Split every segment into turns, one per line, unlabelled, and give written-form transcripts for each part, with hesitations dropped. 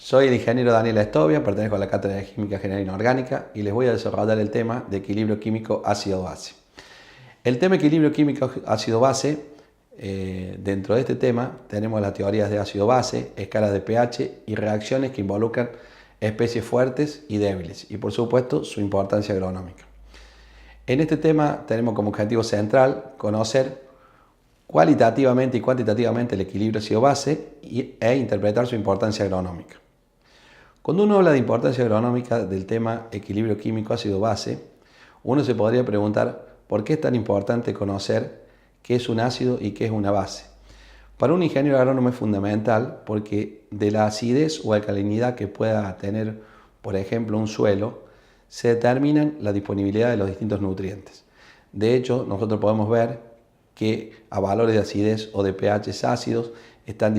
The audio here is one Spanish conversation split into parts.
Soy el ingeniero Daniel Estovia, pertenezco a la Cátedra de Química General Inorgánica y les voy a desarrollar el tema de equilibrio químico ácido-base. El tema equilibrio químico ácido-base, dentro de este tema tenemos las teorías de ácido-base, escalas de pH y reacciones que involucran especies fuertes y débiles y por supuesto su importancia agronómica. En este tema tenemos como objetivo central conocer cualitativamente y cuantitativamente el equilibrio ácido-base e interpretar su importancia agronómica. Cuando uno habla de importancia agronómica del tema equilibrio químico ácido-base, uno se podría preguntar por qué es tan importante conocer qué es un ácido y qué es una base. Para un ingeniero agrónomo es fundamental porque de la acidez o alcalinidad que pueda tener, por ejemplo, un suelo, se determinan la disponibilidad de los distintos nutrientes. De hecho, nosotros podemos ver que a valores de acidez o de pH ácidos están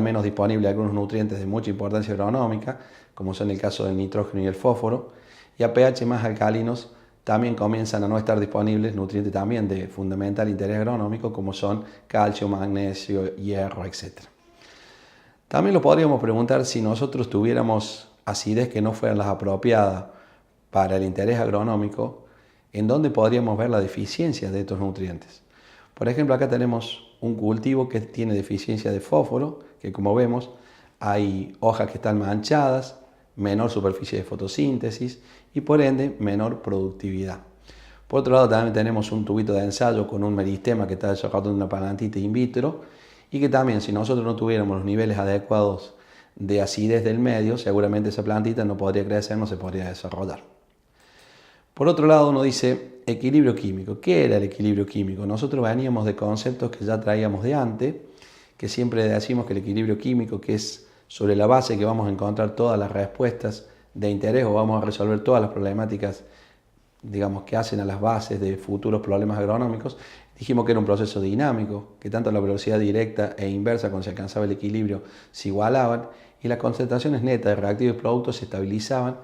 menos disponibles algunos nutrientes de mucha importancia agronómica, como son el caso del nitrógeno y el fósforo, y a pH más alcalinos también comienzan a no estar disponibles nutrientes también de fundamental interés agronómico, como son calcio, magnesio, hierro, etc. También lo podríamos preguntar si nosotros tuviéramos acidez que no fueran las apropiadas para el interés agronómico, ¿en dónde podríamos ver la deficiencia de estos nutrientes? Por ejemplo, acá tenemos un cultivo que tiene deficiencia de fósforo, que como vemos hay hojas que están manchadas, menor superficie de fotosíntesis y por ende menor productividad. Por otro lado también tenemos un tubito de ensayo con un meristema que está desarrollando una plantita in vitro y que también si nosotros no tuviéramos los niveles adecuados de acidez del medio, seguramente esa plantita no podría crecer, no se podría desarrollar. Por otro lado uno dice equilibrio químico. ¿Qué era el equilibrio químico? Nosotros veníamos de conceptos que ya traíamos de antes, que siempre decimos que el equilibrio químico, que es sobre la base que vamos a encontrar todas las respuestas de interés o vamos a resolver todas las problemáticas, digamos, que hacen a las bases de futuros problemas agronómicos, dijimos que era un proceso dinámico, que tanto la velocidad directa e inversa cuando se alcanzaba el equilibrio se igualaban y las concentraciones netas de reactivos y productos se estabilizaban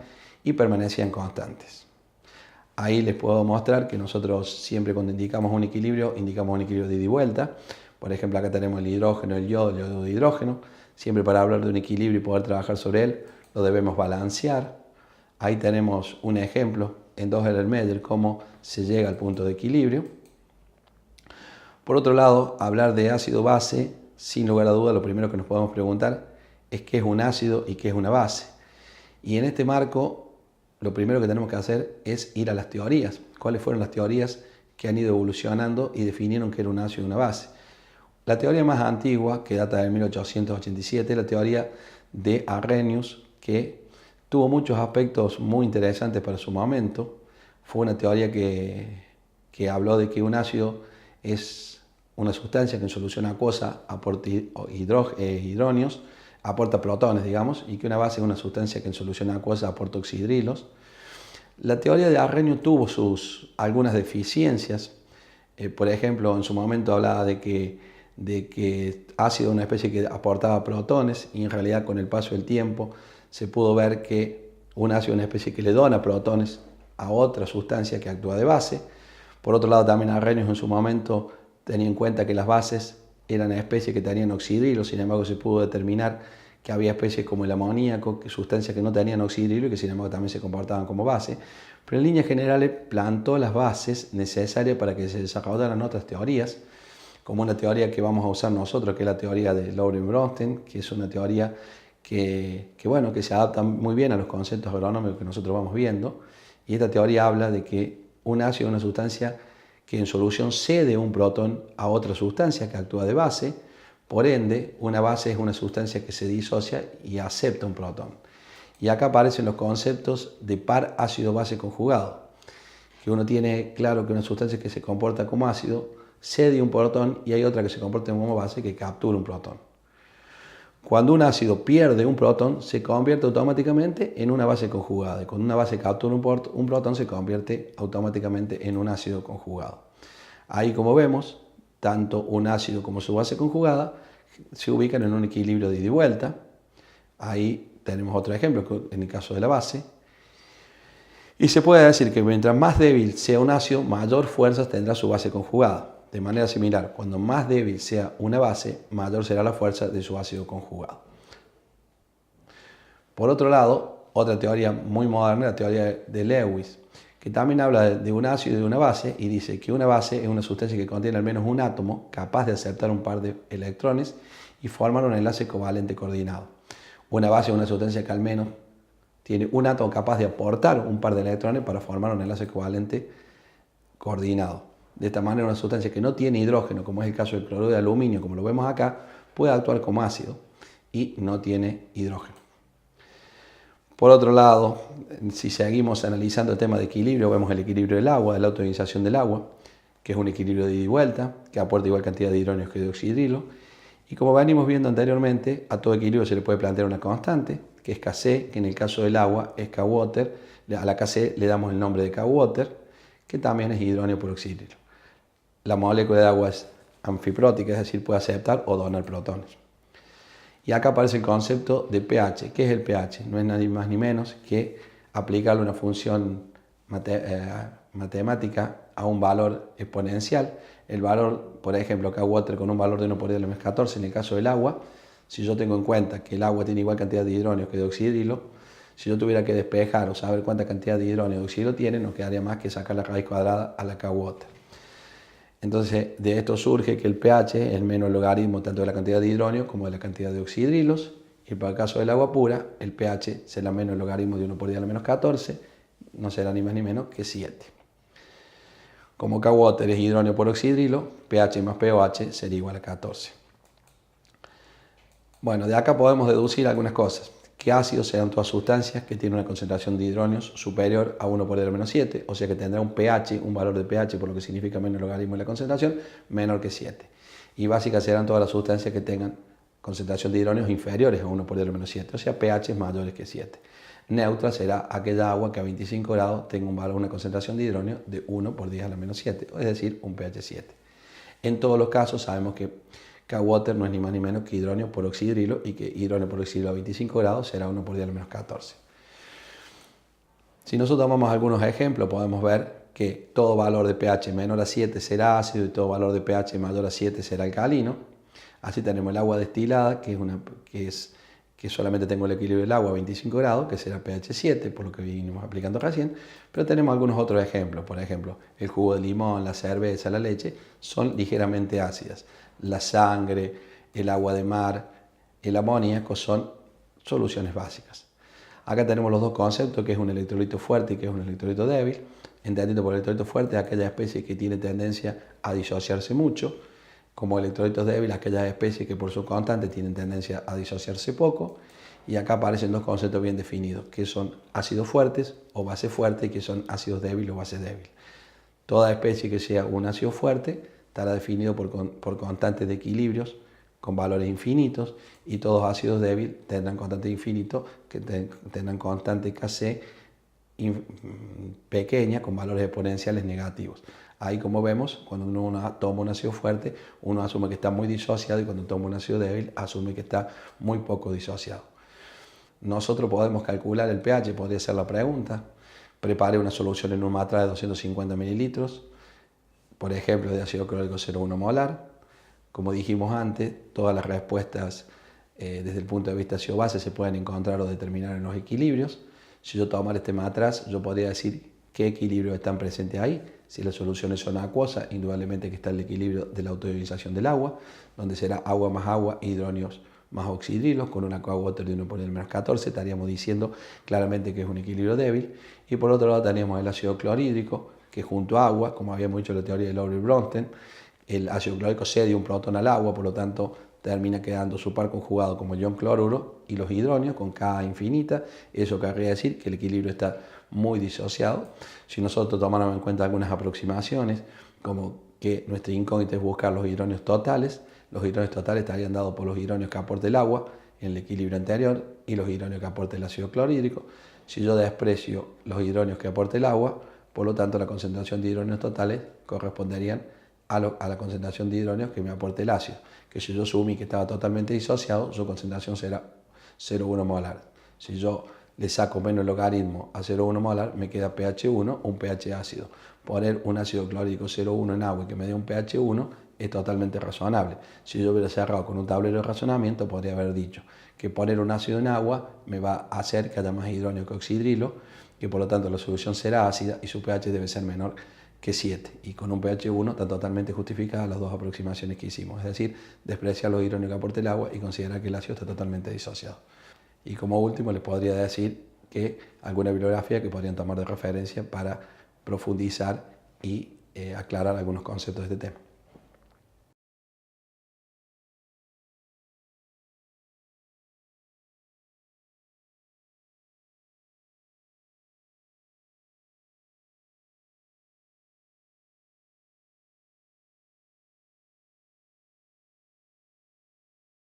y permanecían constantes. Ahí les puedo mostrar que nosotros siempre cuando indicamos un equilibrio de ida y vuelta. Por ejemplo, acá tenemos el hidrógeno, el yodo de hidrógeno. Siempre para hablar de un equilibrio y poder trabajar sobre él, lo debemos balancear. Ahí tenemos un ejemplo en Doherty-Meyer cómo se llega al punto de equilibrio. Por otro lado, hablar de ácido-base, sin lugar a duda, lo primero que nos podemos preguntar es qué es un ácido y qué es una base. Y en este marco, lo primero que tenemos que hacer es ir a las teorías. ¿Cuáles fueron las teorías que han ido evolucionando y definieron qué era un ácido y una base? La teoría más antigua, que data de 1887, es la teoría de Arrhenius, que tuvo muchos aspectos muy interesantes para su momento. Fue una teoría que habló de que un ácido es una sustancia que en solución acuosa aporta hidrógenos, aporta protones, digamos, y que una base es una sustancia que en solución acuosa aporta oxidrilos. La teoría de Arrhenius tuvo algunas deficiencias. Por ejemplo, en su momento hablaba de que ácido es una especie que aportaba protones y en realidad con el paso del tiempo se pudo ver que un ácido es una especie que le dona protones a otra sustancia que actúa de base. Por otro lado, también Arrhenius en su momento tenía en cuenta que las bases eran especies que tenían oxidrilos, sin embargo se pudo determinar que había especies como el amoníaco, sustancias que no tenían oxidrilo y que sin embargo también se comportaban como base. Pero en líneas generales plantó las bases necesarias para que se desarrollaran otras teorías, como una teoría que vamos a usar nosotros, que es la teoría de Laurent-Bronsted, que es una teoría que se adapta muy bien a los conceptos agronómicos que nosotros vamos viendo. Y esta teoría habla de que un ácido es una sustancia que en solución cede un protón a otra sustancia que actúa de base. Por ende, una base es una sustancia que se disocia y acepta un protón. Y acá aparecen los conceptos de par ácido-base conjugado, que uno tiene claro que una sustancia que se comporta como ácido cede un protón y hay otra que se comporta como base que captura un protón. Cuando un ácido pierde un protón, se convierte automáticamente en una base conjugada. Y cuando una base captura un protón, se convierte automáticamente en un ácido conjugado. Ahí, como vemos, tanto un ácido como su base conjugada se ubican en un equilibrio de ida y vuelta. Ahí tenemos otro ejemplo, en el caso de la base. Y se puede decir que mientras más débil sea un ácido, mayor fuerza tendrá su base conjugada. De manera similar, cuando más débil sea una base, mayor será la fuerza de su ácido conjugado. Por otro lado, otra teoría muy moderna, la teoría de Lewis, que también habla de un ácido y de una base, y dice que una base es una sustancia que contiene al menos un átomo capaz de aceptar un par de electrones y formar un enlace covalente coordinado. Una base es una sustancia que al menos tiene un átomo capaz de aportar un par de electrones para formar un enlace covalente coordinado. De esta manera, una sustancia que no tiene hidrógeno, como es el caso del cloruro de aluminio, como lo vemos acá, puede actuar como ácido y no tiene hidrógeno. Por otro lado, si seguimos analizando el tema de equilibrio, vemos el equilibrio del agua, de la autoionización del agua, que es un equilibrio de ida y vuelta, que aporta igual cantidad de hidrógenos que de oxidrilo. Y como venimos viendo anteriormente, a todo equilibrio se le puede plantear una constante, que es Kc, que en el caso del agua es Kwater. A la Kc le damos el nombre de Kwater, que también es hidrógeno por oxidrilo. La molécula de agua es anfiprótica, es decir, puede aceptar o donar protones. Y acá aparece el concepto de pH. ¿Qué es el pH? No es nada más ni menos que aplicarle una función matemática a un valor exponencial. El valor, por ejemplo, Kwater con un valor de 1 por 10 a la menos 14 en el caso del agua. Si yo tengo en cuenta que el agua tiene igual cantidad de hidrógeno que de oxidrilo, si yo tuviera que despejar o saber cuánta cantidad de hidrógeno y de oxidrilo tiene, no quedaría más que sacar la raíz cuadrada a la Kwater. Entonces, de esto surge que el pH es el menos logaritmo tanto de la cantidad de hidrógeno como de la cantidad de oxidrilos. Y para el caso del agua pura, el pH será menos logaritmo de 1 por 10 a la menos 14, no será ni más ni menos que 7. Como Kwater es hidrógeno por oxidrilo, pH más pOH sería igual a 14. Bueno, de acá podemos deducir algunas cosas. Que ácidos serán todas sustancias que tienen una concentración de hidrógenos superior a 1 por 10 a la menos 7, o sea que tendrá un pH, un valor de pH, por lo que significa menos logaritmo de la concentración, menor que 7. Y básicas serán todas las sustancias que tengan concentración de hidrógenos inferiores a 1 por 10 a la menos 7, o sea pH mayores que 7. Neutra será aquella agua que a 25 grados tenga un valor, una concentración de hidrógeno de 1 por 10 a la menos 7, es decir, un pH 7. En todos los casos sabemos que Kwater no es ni más ni menos que hidrógeno por oxidrilo y que hidrógeno por oxidrilo a 25 grados será 1 por 10 a la menos 14. Si nosotros tomamos algunos ejemplos, podemos ver que todo valor de pH menor a 7 será ácido y todo valor de pH mayor a 7 será alcalino. Así tenemos el agua destilada, que solamente tengo el equilibrio del agua a 25 grados, que será pH 7, por lo que vinimos aplicando recién. Pero tenemos algunos otros ejemplos. Por ejemplo, el jugo de limón, la cerveza, la leche, son ligeramente ácidas. La sangre, el agua de mar, el amoníaco son soluciones básicas. Acá tenemos los dos conceptos, que es un electrolito fuerte y que es un electrolito débil. Entendiendo por electrolito fuerte aquella especie que tiene tendencia a disociarse mucho, como electrolitos débiles aquellas especies que por su constante tienen tendencia a disociarse poco. Y acá aparecen dos conceptos bien definidos, que son ácidos fuertes o base fuerte y que son ácidos débiles o base débil. Toda especie que sea un ácido fuerte estará definido por constantes de equilibrios con valores infinitos, y todos ácidos débiles tendrán constante infinito que tendrán constante Kc pequeña con valores exponenciales negativos. Ahí, como vemos, cuando uno toma un ácido fuerte, uno asume que está muy disociado, y cuando toma un ácido débil, asume que está muy poco disociado. Nosotros podemos calcular el pH, podría ser la pregunta. Prepare una solución en un matraz de 250 mililitros, por ejemplo, de ácido clorhídrico 0,1 molar. Como dijimos antes, todas las respuestas desde el punto de vista ácido-base se pueden encontrar o determinar en los equilibrios. Si yo tomara este matraz, yo podría decir qué equilibrios están presentes ahí. Si las soluciones son acuosas, indudablemente que está el equilibrio de la autoionización del agua, donde será agua más agua, hidrógenos más oxidrilos, con una Kwater de 1 por 10 menos 14, estaríamos diciendo claramente que es un equilibrio débil. Y por otro lado tenemos el ácido clorhídrico, que junto a agua, como habíamos dicho en la teoría de Lowry-Bronsted, el ácido clorhídrico cede un protón al agua, por lo tanto termina quedando su par conjugado como ion cloruro y los hidrógenos con Ka infinita. Eso querría decir que el equilibrio está muy disociado. Si nosotros tomáramos en cuenta algunas aproximaciones, como que nuestra incógnita es buscar los hidrógenos totales, los hidrógenos totales estarían dados por los hidrógenos que aporta el agua en el equilibrio anterior y los hidrógenos que aporta el ácido clorhídrico. Si yo desprecio los hidrógenos que aporta el agua, por lo tanto la concentración de hidrógenos totales corresponderían a la concentración de hidrógenos que me aporte el ácido, que si yo asumí que estaba totalmente disociado, su concentración será 0,1 molar. Si yo le saco menos logaritmo a 0,1 molar, me queda pH 1 o un pH ácido. Poner un ácido clorhídrico 0,1 en agua y que me dé un pH 1 es totalmente razonable. Si yo hubiera cerrado con un tablero de razonamiento, podría haber dicho que poner un ácido en agua me va a hacer que haya más hidrógeno que oxidrilo, que por lo tanto la solución será ácida y su pH debe ser menor que 7. Y con un pH 1 están totalmente justificadas las dos aproximaciones que hicimos, es decir, despreciar los hidrógenos que aporta el agua y considerar que el ácido está totalmente disociado. Y como último les podría decir que alguna bibliografía que podrían tomar de referencia para profundizar y aclarar algunos conceptos de este tema.